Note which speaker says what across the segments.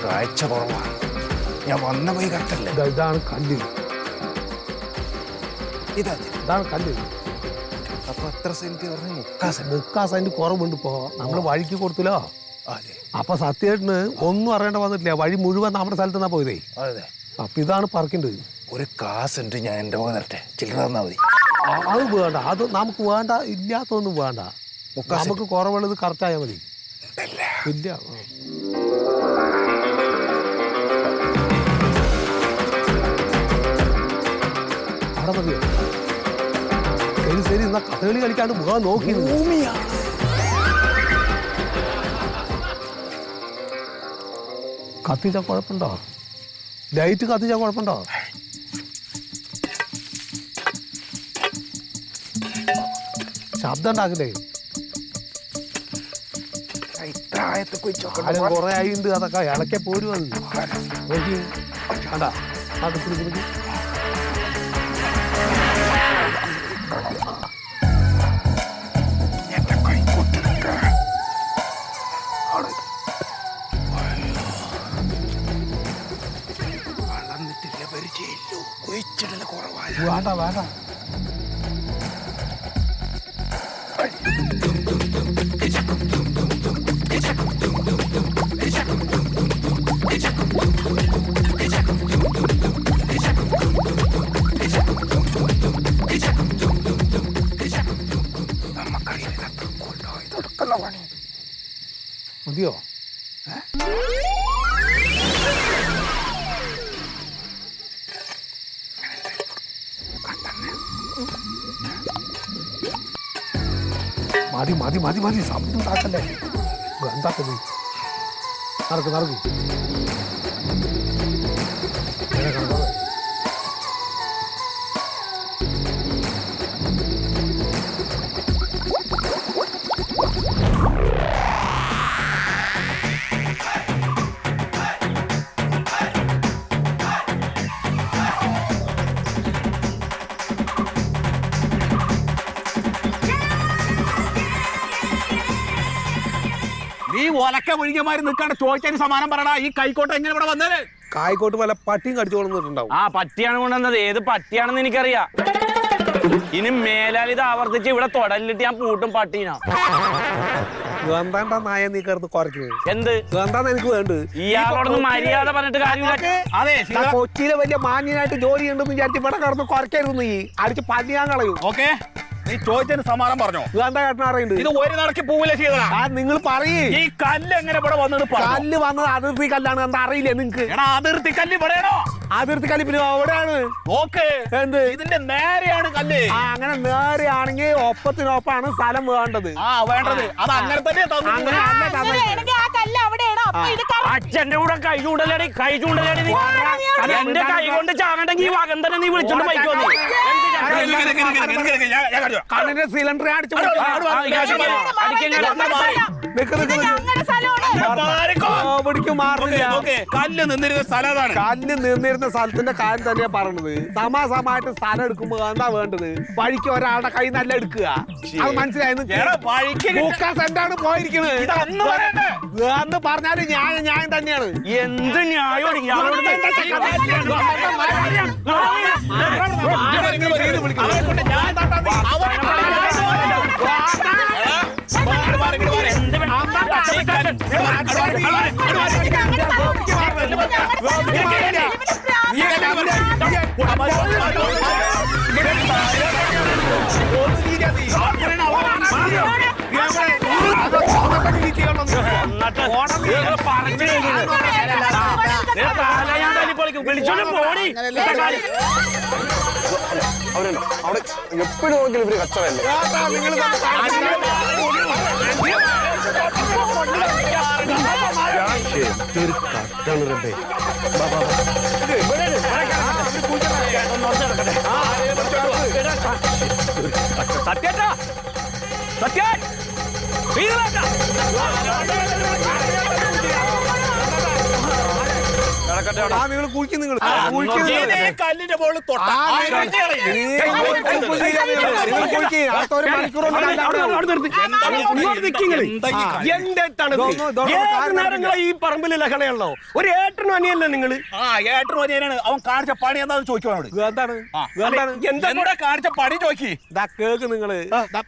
Speaker 1: കാഴ്ച കുറവാണ്. ഞാൻ വന്ന പോയി കറക്റ്റല്ലേ?
Speaker 2: ഇതാണ് കല്ല്. ഇതാണ് കല്ല്.
Speaker 1: അപ്പൊ എത്ര സെന്റ് പറഞ്ഞു?
Speaker 2: 3 സെന്റ് കുറവുണ്ട്. ഇപ്പോ നമ്മള് വഴിക്ക് കൊടുത്തില്ലോ. അപ്പൊ സത്യേട്ടന് ഒന്നും അറിയേണ്ട വന്നിട്ടില്ല. വഴി മുഴുവൻ നമ്മുടെ സ്ഥലത്ത് നിന്നാ പോയതേ.
Speaker 1: അതെ.
Speaker 2: അപ്പൊ ഇതാണ് പറക്കേണ്ടത്.
Speaker 1: ഒരു കാശുണ്ട്, ഞാൻ എന്റെ പോകാൻ തരട്ടെ. ചില്ലറ തന്നാ മതി.
Speaker 2: അത് വേണ്ട, അത് നമുക്ക് വേണ്ട. ഇല്ലാത്തൊന്നും വേണ്ട. നമുക്ക് കുറവുള്ളത് കറക്റ്റ് ആയാൽ മതി. ഇല്ല അവിടെ മതിയോ? ശരി ശരി, എന്നാ കഥകളി കളിക്കാണ്ട് പോകാൻ നോക്കി. കത്തിച്ചാ കുഴപ്പമുണ്ടോ? ലൈറ്റ് കത്തിച്ചാ കുഴപ്പമുണ്ടോ? ശബ്ദം ഉണ്ടാക്കില്ലേ? കൊറേ ആയിണ്ട്. അതൊക്കെ ഇളക്കെ പോരും. അത് നോക്കി കണ്ട വേണ്ട വേണ്ട. മതിയോ? മതി മതി മതി മതി. ശബ്ദം ഉണ്ടാക്കല്ലേ? എന്താക്കത്? നടക്ക് നടക്ക്.
Speaker 3: നീ ഒലക്ക ഒഴിഞ്ഞമാര് നിൽക്കാണ്ട് ചോദിച്ചതിന് സമാനം പറയടാ. ഈ കൈക്കോട്ട് എങ്ങനെ ഇവിടെ വന്നത്?
Speaker 2: കായ്ക്കോട്ട് വല്ല പട്ടിയും കടിച്ചു കൊണ്ടുവന്നിട്ടുണ്ടാവും.
Speaker 4: ആ പട്ടിയാണ് കൊണ്ടുവന്നത്. ഏത് പട്ടിയാണെന്ന് എനിക്കറിയാം. ഇനി മേലാൽ ഇത് ആവർത്തിച്ച് ഇവിടെ തൊടലിട്ട് ഞാൻ പൂട്ടും പട്ടീനാ.
Speaker 2: എന്താണ്ടാ നായ നീ കയറുന്നത് കുറയ്ക്കുന്നത്?
Speaker 4: എന്ത്
Speaker 2: എന്താന്ന് എനിക്ക് വേണ്ടത്?
Speaker 4: ഇയാളോടൊന്ന് മര്യാദ പറഞ്ഞിട്ട് കാര്യമില്ല.
Speaker 3: അതെ,
Speaker 2: കൊച്ചിയിലെ വലിയ മാന്യനായിട്ട് ജോലി ഉണ്ടെന്ന് വിചാരിച്ച് ഇവിടെ കടന്ന് കുറയ്ക്കരുത്. നീ അടിച്ച് പല്ലിയാൻ കളയും.
Speaker 3: ഓക്കെ, നീ ചോദിച്ചതിന് സമാനം പറഞ്ഞോ.
Speaker 2: എന്താ കേട്ടൻ അറിയുന്നത്?
Speaker 3: ഇത് ഒരു നടക്കി പോവില്ല ചെയ്തതാ.
Speaker 2: നിങ്ങൾ പറയേ.
Speaker 3: ഈ കല്ല് എങ്ങനെ ഇവിടെ വന്നത്?
Speaker 2: കല്ല് വന്നത് അതിർത്തി കല്ലാണ്. എന്താ അറിയില്ലേ നിങ്ങക്ക്?
Speaker 3: എടാ, അതിർത്തി കല്ല് പറയണോ?
Speaker 2: അതിർത്തി കല്ല് പിന്നെ എവിടെയാണ്?
Speaker 3: ഓക്കെ,
Speaker 2: എന്ത്
Speaker 3: ഇതിന്റെ നേരെയാണ് കല്ല്.
Speaker 2: അങ്ങനെ നേരെയാണെങ്കിൽ ഒപ്പത്തിനൊപ്പാണ് സ്ഥലം വേണ്ടത്.
Speaker 3: ആ വേണ്ടത് അത് അങ്ങനെ തന്നെ.
Speaker 4: അച്ഛന്റെ കൂടെ കൈ ചൂണ്ടലടി കൈ ചൂണ്ടലടി. എന്റെ കൈ കൊണ്ട് ചാകണ്ടെങ്കിൽ ഈ വകം തന്നെ നീ വിളിച്ചോണ്ട് പോയിക്കോ.
Speaker 2: കണ്ണിന്റെ സിലിണ്ടർ അടിച്ചു
Speaker 3: കല്ല് നിന്നിരുന്ന സ്ഥലമാണ്.
Speaker 2: കല്ല് നിന്നിരുന്ന സ്ഥലത്തിന്റെ കാര്യം തന്നെയാ പറഞ്ഞത്. സമാസമായിട്ട് സ്ഥലം എടുക്കുമ്പോ എന്താ വേണ്ടത്? വഴിക്ക് ഒരാളുടെ കൈ നല്ല എടുക്കുക. അത് മനസ്സിലായിരുന്നു. സെന്റാണ് പോയിരിക്കുന്നത് എന്ന് പറഞ്ഞാല് ന്യായം തന്നെയാണ്.
Speaker 4: എന്ത് ന്യായം? വിളിച്ചോണ്ട് പോടി.
Speaker 1: അവരുണ്ടോ അവിടെ? എപ്പോഴും നോക്കിയാലും ഇവര് കച്ചവല്ലേ?
Speaker 3: സത്യേട്ടാ, സത്യേൻ
Speaker 2: നിങ്ങൾ കുഴിക്കും നിങ്ങൾ
Speaker 3: കല്ലിന്റെ മുകളിൽ തൊട്ട
Speaker 4: ഈ പറമ്പിൽ ലഹളയുള്ളോ ഒരു ഏട്ടനും അനിയല്ലേ നിങ്ങള്
Speaker 3: ഏട്ടനും അനിയനാണ് അവൻ കാണിച്ച പണി എന്താന്ന് ചോദിക്കുവാനോട് എന്താ കാണിച്ച പണി ചോദിക്കി
Speaker 2: കേക്ക് നിങ്ങള്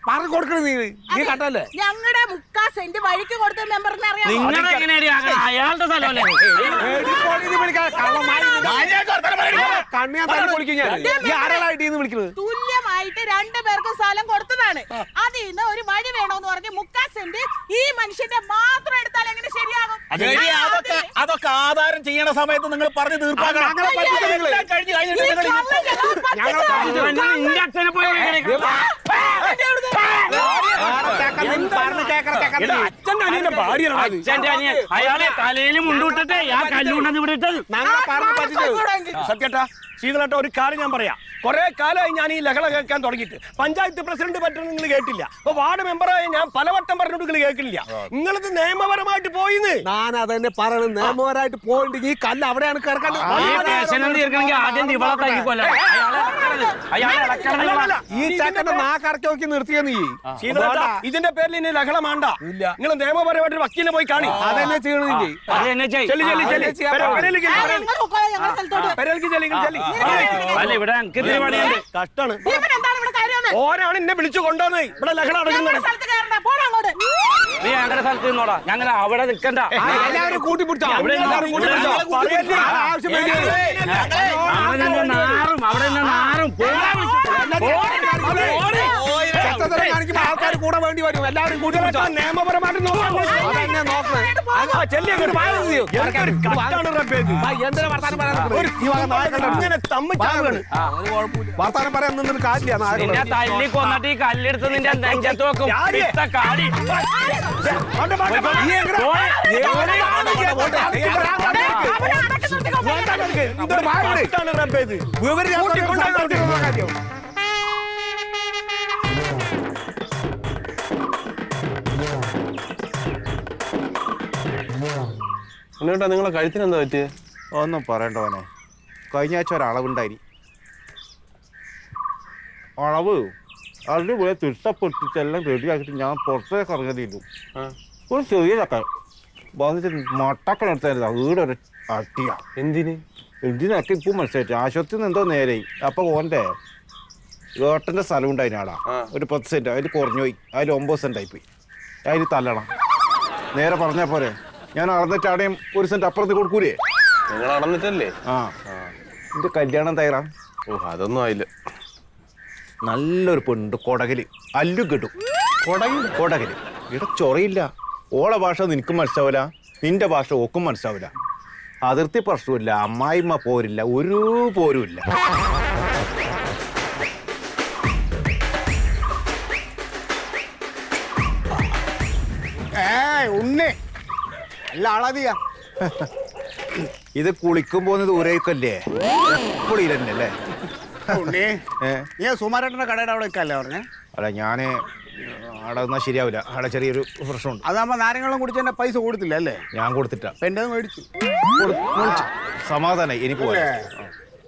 Speaker 2: പറഞ്ഞു കൊടുക്കണ നീ കണ്ടല്ലേ
Speaker 5: ഞങ്ങളുടെ 3 സെന്റ് വഴിക്ക് കൊടുത്ത മെമ്പറിനെ അറിയാം
Speaker 4: നിങ്ങളെ എങ്ങനെയാണ് അയാളുടെ സ്ഥലമല്ലേ
Speaker 5: തുല്യമായിട്ട് 2 പേർക്ക് സ്ഥലം കൊടുത്തതാണ്. അതിൽ നിന്ന് ഒരു വഴി വേണോന്ന് പറഞ്ഞ് 3 സെന്റ് ഈ മനുഷ്യന്റെ മാത്രം എടുത്താൽ എങ്ങനെ ശരിയാകും?
Speaker 3: അതൊക്കെ ആധാരം ചെയ്യണ സമയത്ത് നിങ്ങൾ പറഞ്ഞു തീർപ്പാക്കണം.
Speaker 4: അച്ഛനെ പോയി
Speaker 2: അച്ഛന്റെ അനിയന്റെ ഭാര്യയാണ്
Speaker 4: അച്ഛന്റെ അനിയൻ അയാളെ തലയിൽ മുണ്ടിട്ടിട്ട് ആ കല്ലുണ്ടെന്ന് ഇവിടെ ഇട്ടത്.
Speaker 6: സത്യേട്ടാ ശീതളേട്ട ഒരു കാര്യം ഞാൻ പറയാം. കുറെ കാലമായി ഞാൻ ഈ ലഹള കേൾക്കാൻ തുടങ്ങിയിട്ട്. പഞ്ചായത്ത് പ്രസിഡന്റ് പറ്റുന്നത് നിങ്ങൾ കേട്ടില്ല. അപ്പൊ വാർഡ് മെമ്പറായി ഞാൻ പലവട്ടം പറഞ്ഞിട്ട് നിങ്ങൾ കേൾക്കില്ല. നിങ്ങളിത് നിയമപരമായിട്ട് പോയിന്ന്.
Speaker 2: ഞാൻ അതന്നെ പറയണത്. നിയമപരമായിട്ട് പോയിട്ട് ഈ കല്ല് അവിടെയാണ് കിടക്കേണ്ടത്. ഈ ചക്കന്റെ നാക്കടക്കി നോക്കി നിർത്തിയ നീ
Speaker 6: ശീതളേട്ട ഇതിന്റെ പേരിൽ ഇനി ലഹള വേണ്ട. നിങ്ങൾ നിയമപരമായിട്ട് വക്കീലിനെ പോയി കാണി.
Speaker 2: അതന്നെ ചെയ്യണത്.
Speaker 4: ഇവിടെ
Speaker 6: കഷ്ടാണ്. ഓരാണ് എന്നെ വിളിച്ചു കൊണ്ടുവന്നേ. ഇവിടെ ലഹള നടക്കുന്നത്.
Speaker 4: നീ ഞങ്ങളുടെ സ്ഥലത്ത് നിന്നോടാ. ഞങ്ങൾ അവിടെ നിൽക്കണ്ട.
Speaker 2: എല്ലാവരും കൂട്ടിപ്പിടിച്ചോ.
Speaker 4: അവിടെ നിന്ന് നാറും അവിടെ നിന്ന് നാറും
Speaker 2: ആൾക്കാർ കൂടെ വേണ്ടി വരും. എല്ലാവരും കൂട്ടിപ്പിടിച്ചോ.
Speaker 6: നിയമപരമായിട്ട്
Speaker 2: വർത്താനം പറയാൻ നിന്നൊരു കാര്യമില്ല.
Speaker 4: നിന്നെ തല്ലി കൊന്നിട്ട് ഈ കല്ലെടുത്ത് നിന്റെ നെഞ്ചത്ത് വെക്കും. കാടി
Speaker 1: എന്നിട്ടാ നിങ്ങളെ കഴുത്തിന് എന്താ പറ്റിയത്?
Speaker 7: ഒന്നും പറയണ്ടവനെ. കഴിഞ്ഞ ആഴ്ച ഒരളവുണ്ടായി. അളവ് അതുപോലെ തിട്ടപ്പെട്ടിട്ടെല്ലാം റെഡിയാക്കിയിട്ട് ഞാൻ പുറത്തേക്ക് ഇറങ്ങിയിരുന്നു. ഒരു ചെറിയ ചക്ക വന്നിട്ട് മട്ടക്കണെടുത്തായിരുന്നു. വീട് ഒരു അട്ടിയാ. എന്തിനൊക്കെ ഇപ്പം മനസ്സിലായിട്ട് ആശുപത്രിയിൽ നിന്ന് എന്തോ നേരെയായി. അപ്പൊ ഓൻ്റെ ഏട്ടൻ്റെ സ്ഥലം ഉണ്ടായിരുന്നു ആടാ. ഒരു 10 സെന്റ് അതിൽ കുറഞ്ഞു പോയി. അതിൽ 9 സെന്റ് ആയിപ്പോയി. അതിൽ തല്ലണം. നേരെ പറഞ്ഞാൽ പോരെ. ഞാൻ അളന്നിട്ട് അവിടെയും 1 സെന്റ് അപ്പുറത്ത് കൊടുക്കൂലേ?
Speaker 1: നിങ്ങൾ അടന്നിട്ടല്ലേ?
Speaker 7: എന്റെ കല്യാണം തയ്യാറാ.
Speaker 1: അതൊന്നും ആയില്ല.
Speaker 7: നല്ലൊരു പെണ്ണുണ്ട് കൊടകല്. അല്ലും കിട്ടും. കൊടകല് ഇവിടെ ചൊറയില്ല. ഓളെ ഭാഷ നിനക്കും മനസ്സിലാവില്ല, നിന്റെ ഭാഷ ഓക്കും മനസ്സിലാവില്ല. അതിർത്തി പ്രശ്നമില്ല, അമ്മായിമ്മ പോരില്ല, ഒരു പോരുമില്ല.
Speaker 2: ഉണ്ണേ അല്ല അളവിയാ.
Speaker 7: ഇത് കുളിക്കുമ്പോ ദൂരേക്കല്ലേ? എപ്പോഴും ഇതന്നെയല്ലേ?
Speaker 2: നീ സുമാരേട്ടന്റെ കടയുടെ അവിടെ വെക്കല്ലേ പറഞ്ഞേ?
Speaker 7: അല്ല ഞാന് അവിടെ നിന്നാ ശരിയാവില്ല. അവിടെ ചെറിയൊരു പ്രശ്നമുണ്ട്.
Speaker 2: അതാകുമ്പോ നാരങ്ങളും കുടിച്ചതിന്റെ പൈസ കൊടുത്തില്ല അല്ലേ?
Speaker 7: ഞാൻ കൊടുത്തിട്ടാ.
Speaker 2: എന്റെ മേടിച്ചു.
Speaker 7: സമാധാനായി. എനിക്ക് പോലെ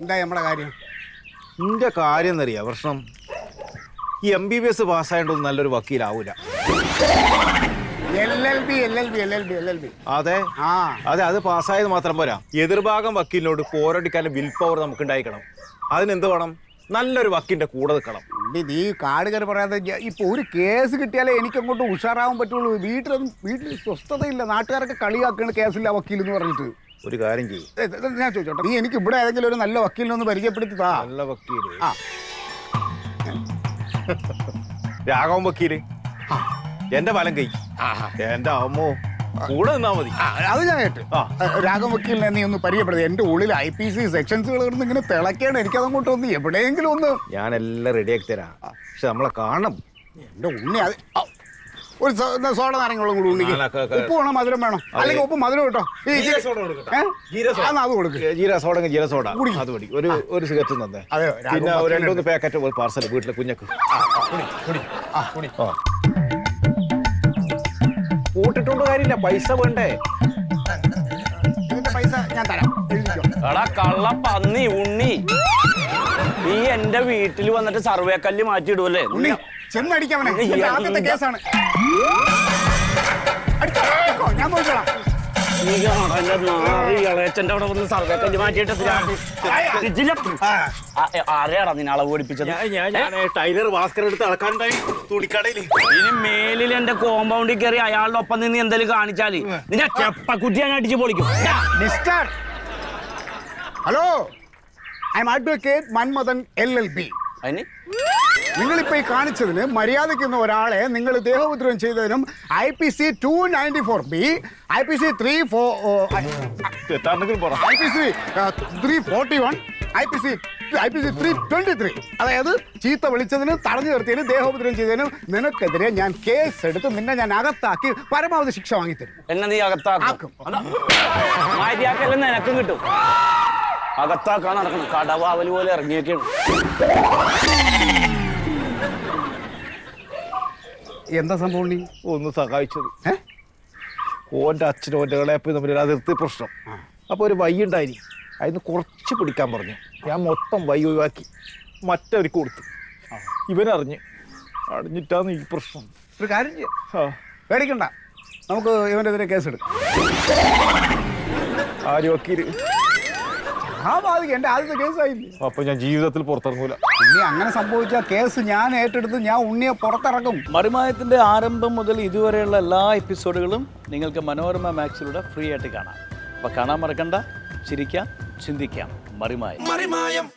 Speaker 2: എന്തായി നമ്മുടെ കാര്യം?
Speaker 7: നിന്റെ കാര്യം എന്നറിയാ പ്രശ്നം? ഈ MBBS പാസ്സായതൊന്നും നല്ലൊരു വക്കീലാവൂല.
Speaker 2: LLB.
Speaker 7: അതെ അതെ, അത് പാസ്സായത് മാത്രം പോരാ. എതിർഭാഗം വക്കീലിനോട് പോരടിക്കാനും വിൽ പവർ നമുക്ക് ഉണ്ടായിരിക്കണം. അതിനെന്ത് വേണം? നല്ലൊരു വക്കീലിന്റെ കൂടെ നിൽക്കണം.
Speaker 2: നീ കാട് കയറി പറയാതെ ഇപ്പൊ ഒരു കേസ് കിട്ടിയാലേ എനിക്ക് അങ്ങോട്ട് ഉഷാറാവാൻ പറ്റുള്ളൂ. വീട്ടിൽ സ്വസ്ഥതയില്ല. നാട്ടുകാരൊക്കെ കളിയാക്കാണ് കേസില്ല വക്കീൽ എന്ന് പറഞ്ഞിട്ട്.
Speaker 7: ഒരു കാര്യം ചെയ്യും,
Speaker 2: ഞാൻ ചോദിച്ചോട്ടെ, നീ എനിക്ക് ഇവിടെ ഏതെങ്കിലും ഒരു നല്ല വക്കീലിനൊന്ന് പരിചയപ്പെടുത്തി താ.
Speaker 7: നല്ല വക്കീല് രാഘവൻ വക്കീല് എന്റെ വലം കൈ. എന്റെ അമ്മോ കൂടെ നിന്നാ മതി.
Speaker 2: അത് ഞാൻ കേട്ട്. രാഘവൻ വക്കീലിനെ നീ ഒന്ന് പരിചയപ്പെടുത്തി. എന്റെ ഉള്ളിൽ IPC സെക്ഷൻസുകൾ കിടന്ന് ഇങ്ങനെ തിളക്കാണ്. എനിക്കതങ്ങോട്ട് ഒന്ന് എവിടെയെങ്കിലും ഒന്ന്
Speaker 7: ഞാനെല്ലാം റെഡിയാക്കി തരാം. പക്ഷെ നമ്മളെ കാണണം.
Speaker 2: എന്റെ ഉണ്ണി അത് ഒരു സോഡ നാരങ്ങളും കൂടി ഉണ്ണിക്ക്. ഉപ്പ് വേണം, മധുരം വേണം. അല്ലെങ്കിൽ ഉപ്പ് മധുരം കേട്ടോ. അത് കൊടുക്ക്.
Speaker 7: ജീര സോഡ അത് മതി. ഒരു സിഗരറ്റ് തന്നെ. പിന്നെ 2-3 പാക്കറ്റ് ഒരു പാർസൽ വീട്ടിലെ കുഞ്ഞക്ക്. കൂട്ടിട്ടുണ്ട് കാര്യമില്ല, പൈസ വേണ്ടേ?
Speaker 2: പൈസ ഞാൻ തരാം, എഴുതിക്കോ.
Speaker 4: എടാ കള്ള പന്നി ഉണ്ണി, നീ എന്റെ വീട്ടിൽ വന്നിട്ട് സർവേ കല്ല് മാറ്റിയിടുവല്ലേ?
Speaker 2: ഉണ്ണി ചെന്നടിക്കവനെ, ഇത് ആദ്യത്തെ കേസാണ്. അടിച്ചോ, ഞാൻ പോയിക്കോളാം.
Speaker 4: ഇളയച്ചന്റെ അവിടെ വന്ന് സർവേ കല്ല് മാറ്റിയിട്ട് ആരെയാടാ നിന്നെ അളവ് പഠിപ്പിച്ചത്?
Speaker 3: ടൈലർ ഭാസ്കർ എടുത്ത് അളക്കാനുണ്ടായി തുണിക്കടയിൽ.
Speaker 4: ഇനി മേലിൽ എന്റെ കോമ്പൗണ്ടിൽ കയറി അയാളുടെ ഒപ്പം നിന്ന് എന്തെങ്കിലും കാണിച്ചാല് നിന്റെ ചെപ്പക്കുറ്റി ഞാൻ അടിച്ച് പൊളിക്കും.
Speaker 2: Mister, hello, I M advocate Manmadhan LLB.
Speaker 4: അതിന്
Speaker 2: നിങ്ങളിപ്പോ ഈ കാണിച്ചതിന് മര്യാദയ്ക്കുന്ന ഒരാളെ നിങ്ങൾ ദേഹോപദ്രവം ചെയ്തതിനും IPC 294B, IPC 341, IPC 323, അതായത് ചീത്ത വിളിച്ചതിനും തടഞ്ഞു നിർത്തിയതിനും ദേഹോപദ്രവം ചെയ്തതിനും നിനക്കെതിരെ ഞാൻ കേസ് എടുത്ത് നിന്നെ ഞാൻ അകത്താക്കി പരമാവധി ശിക്ഷ വാങ്ങിത്തരും.
Speaker 4: എന്നെ നീ അകത്താക്കും. മര്യാദക്കെല്ലാം നിനക്കും കിട്ടും. അകത്താക്കാൻ നടക്കണം, കടവാവല് പോലെ ഇറങ്ങിയൊക്കെയാണ്.
Speaker 2: എന്താ സംഭവം? നീ
Speaker 7: ഒന്ന് സഹായിച്ചത് ഓൻ്റെ അച്ഛനും ഓൻ്റെ ഇളയപ്പനും തമ്മിൽ ഒരു അതിർത്തി പ്രശ്നം. അപ്പോൾ ഒരു വൈ ഉണ്ടായി, അതിന് കുറച്ച് പിടിക്കാൻ പറഞ്ഞു. ഞാൻ മൊത്തം വൈ ഒഴിവാക്കി മറ്റവർക്ക് കൊടുത്തു. ഇവനറിഞ്ഞ് അറിഞ്ഞിട്ടാണ് ഈ പ്രശ്നം.
Speaker 2: ഒരു കാര്യം ചെയ്യാം, പേടിക്കണ്ട, നമുക്ക് ഇവനെതിരെ കേസെടുക്കാം.
Speaker 7: ആര് വക്കീല്?
Speaker 2: ആ ബാധിക്കും, എൻ്റെ ആദ്യത്തെ കേസായില്ലേ.
Speaker 7: അപ്പൊ ഞാൻ ജീവിതത്തിൽ പുറത്തിറങ്ങൂല.
Speaker 2: ഇനി അങ്ങനെ സംഭവിച്ച കേസ് ഞാൻ ഏറ്റെടുത്ത് ഞാൻ ഉണ്ണിയെ പുറത്തിറക്കും.
Speaker 8: മറിമായത്തിൻ്റെ ആരംഭം മുതൽ ഇതുവരെയുള്ള എല്ലാ എപ്പിസോഡുകളും നിങ്ങൾക്ക് മനോരമ മാക്സിലൂടെ ഫ്രീ ആയിട്ട് കാണാം. അപ്പോൾ കാണാൻ മറക്കണ്ട. ചിരിക്കാം, ചിന്തിക്കാം. മറിമായം.